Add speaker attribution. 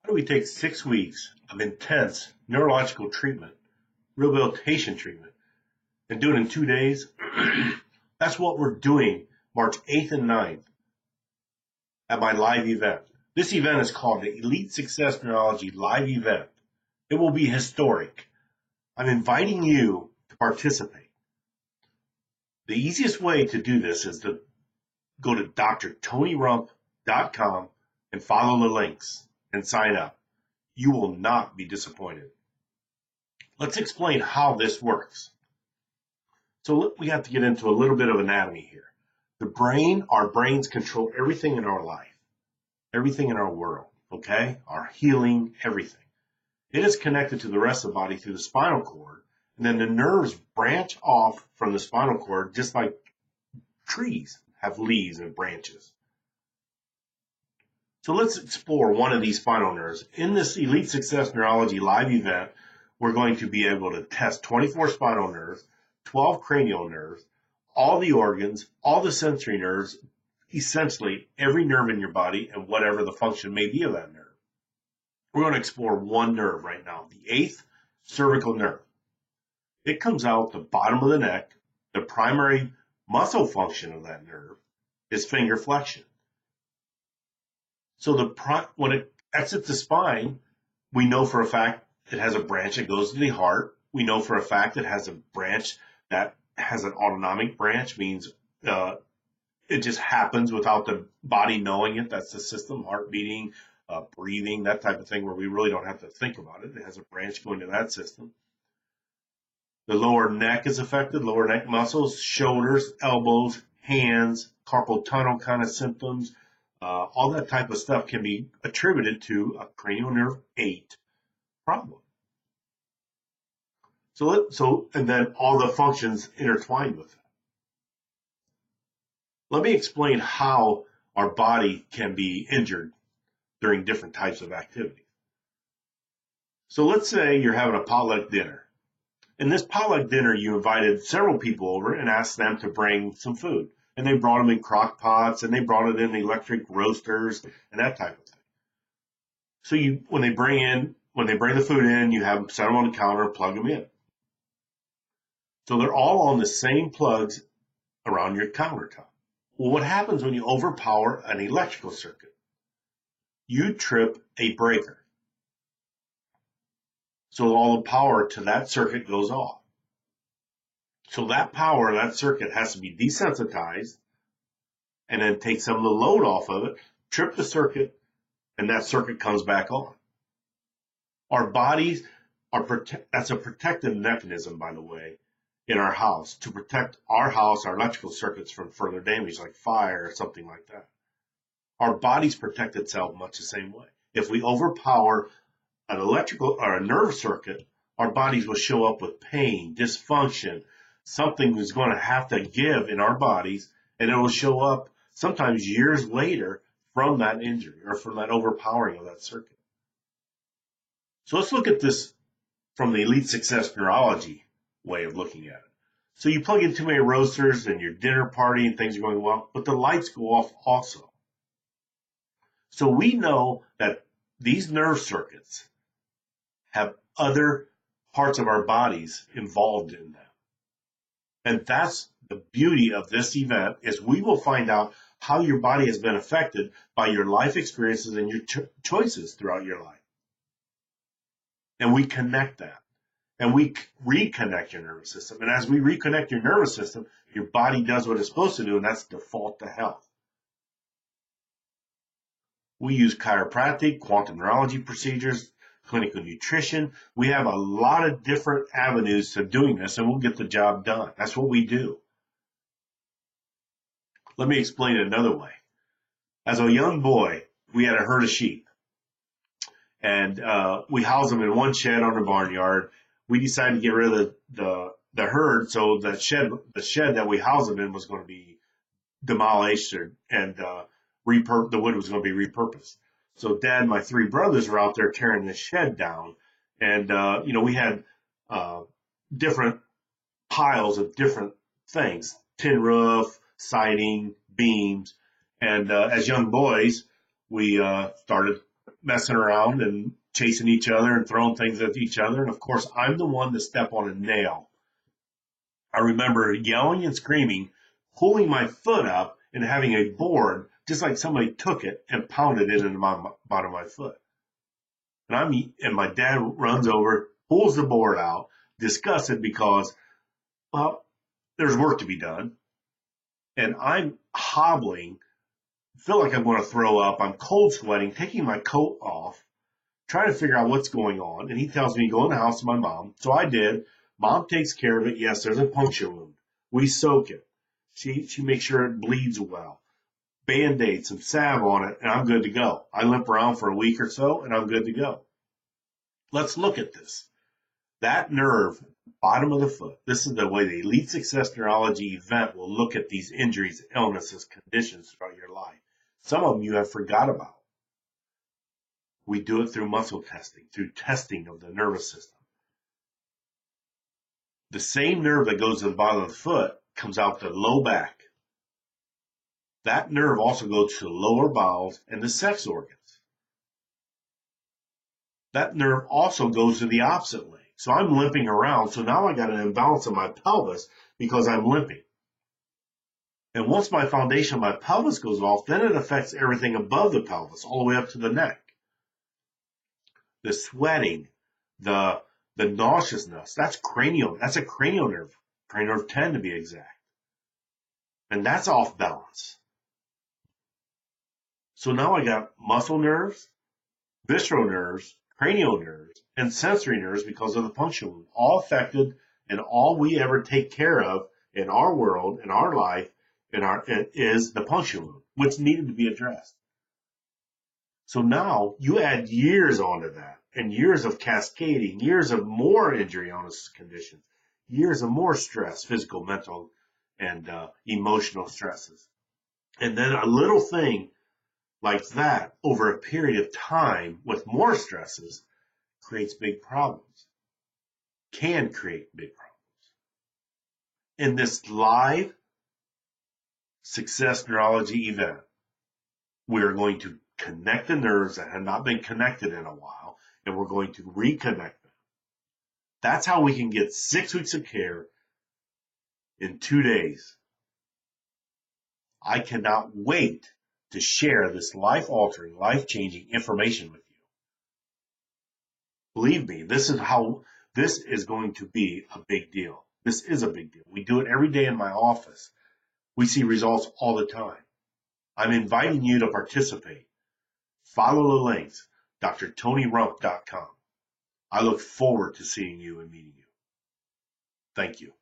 Speaker 1: How do we take 6 weeks of intense neurological treatment, rehabilitation treatment, and do it in 2 days? That's what we're doing March 8th and 9th at my live event. This event is called the Elite Success Neurology Live Event. It will be historic. I'm inviting you to participate. The easiest way to do this is to go to drtonyrump.com and follow the links and sign up. You will not be disappointed. Let's explain how this works. So we have to get into a little bit of anatomy here. The brain, our brains control everything in our life, everything in our world, okay? Our healing, everything. It is connected to the rest of the body through the spinal cord, and then the nerves branch off from the spinal cord just like trees have leaves and branches. So let's explore one of these spinal nerves. In this Elite Success Neurology live event, we're going to be able to test 24 spinal nerves, 12 cranial nerves, all the organs, all the sensory nerves, essentially every nerve in your body and whatever the function may be of that nerve. We're going to explore one nerve right now, the 8th cervical nerve. It comes out the bottom of the neck. The primary muscle function of that nerve is finger flexion. So when it exits the spine, we know for a fact it has a branch that goes to the heart. We know for a fact it has a branch that has an autonomic branch, means it just happens without the body knowing it. That's the system, heart beating, breathing, that type of thing, where we really don't have to think about it. It has a branch going to that system. The lower neck is affected, lower neck muscles, shoulders, elbows, hands, carpal tunnel kind of symptoms. All that type of stuff can be attributed to a cranial nerve 8 problem. And then all the functions intertwined with that. Let me explain how our body can be injured during different types of activity. So let's say you're having a potluck dinner. In this potluck dinner, you invited several people over and asked them to bring some food. And they brought them in crock pots, and they brought it in electric roasters and that type of thing. So when they bring the food in, you have them set them on the counter and plug them in. So they're all on the same plugs around your countertop. Well, what happens when you overpower an electrical circuit? You trip a breaker. So all the power to that circuit goes off. So that power, that circuit has to be desensitized and then take some of the load off of it, trip the circuit, and that circuit comes back on. Our bodies that's a protective mechanism, by the way, in our house to protect our house, our electrical circuits from further damage like fire or something like that. Our bodies protect itself much the same way. If we overpower an electrical or a nerve circuit, our bodies will show up with pain, dysfunction. Something is going to have to give in our bodies, and it will show up sometimes years later from that injury or from that overpowering of that circuit. So let's look at this from the Elite Success Neurology way of looking at it. So you plug in too many roasters and your dinner party and things are going well, but the lights go off also. So we know that these nerve circuits have other parts of our bodies involved in them. And that's the beauty of this event, is we will find out how your body has been affected by your life experiences and your choices throughout your life. And we connect that. And we reconnect your nervous system. And as we reconnect your nervous system, your body does what it's supposed to do, and that's default to health. We use chiropractic, quantum neurology procedures, clinical nutrition. We have a lot of different avenues to doing this, and we'll get the job done. That's what we do. Let me explain it another way. As a young boy, we had a herd of sheep, and we housed them in one shed on the barnyard. We decided to get rid of the herd, so the shed that we housed them in was going to be demolished, and the wood was going to be repurposed. So Dad and my 3 brothers were out there tearing the shed down, and we had different piles of different things: tin roof, siding, beams, and as young boys, we started messing around and chasing each other and throwing things at each other. And of course, I'm the one to step on a nail. I remember yelling and screaming, pulling my foot up and having a board, just like somebody took it and pounded it into my bottom of my foot. And my dad runs over, pulls the board out, disgusted because, well, there's work to be done. And I'm hobbling, feel like I'm going to throw up. I'm cold sweating, taking my coat off, trying to figure out what's going on. And he tells me, go in the house to my mom. So I did. Mom takes care of it. Yes, there's a puncture wound. We soak it. She makes sure it bleeds well. Band-Aid, some salve on it, and I'm good to go. I limp around for a week or so, and I'm good to go. Let's look at this. That nerve, bottom of the foot, this is the way the Elite Success Neurology event will look at these injuries, illnesses, conditions throughout your life. Some of them you have forgot about. We do it through muscle testing, through testing of the nervous system. The same nerve that goes to the bottom of the foot comes out the low back. That nerve also goes to the lower bowels and the sex organs. That nerve also goes to the opposite leg. So I'm limping around. So now I got an imbalance in my pelvis because I'm limping. And once my foundation of my pelvis goes off, then it affects everything above the pelvis, all the way up to the neck. The sweating, the nauseousness, that's cranial. That's a cranial nerve, cranial nerve 10 to be exact. And that's off balance. So now I got muscle nerves, visceral nerves, cranial nerves, and sensory nerves because of the puncture wound, all affected, and all we ever take care of in our world, in our life, is the puncture wound, which needed to be addressed. So now you add years onto that, and years of cascading, years of more injury on this condition, years of more stress, physical, mental, and emotional stresses. And then a little thing like that over a period of time with more stresses creates big problems, can create big problems. In this live Success Neurology event, we're going to connect the nerves that have not been connected in a while, and we're going to reconnect them. That's how we can get 6 weeks of care in 2 days. I cannot wait to share this life-altering, life-changing information with you. Believe me, this is going to be a big deal. This is a big deal. We do it every day in my office. We see results all the time. I'm inviting you to participate. Follow the links, drtonyrump.com. I look forward to seeing you and meeting you. Thank you.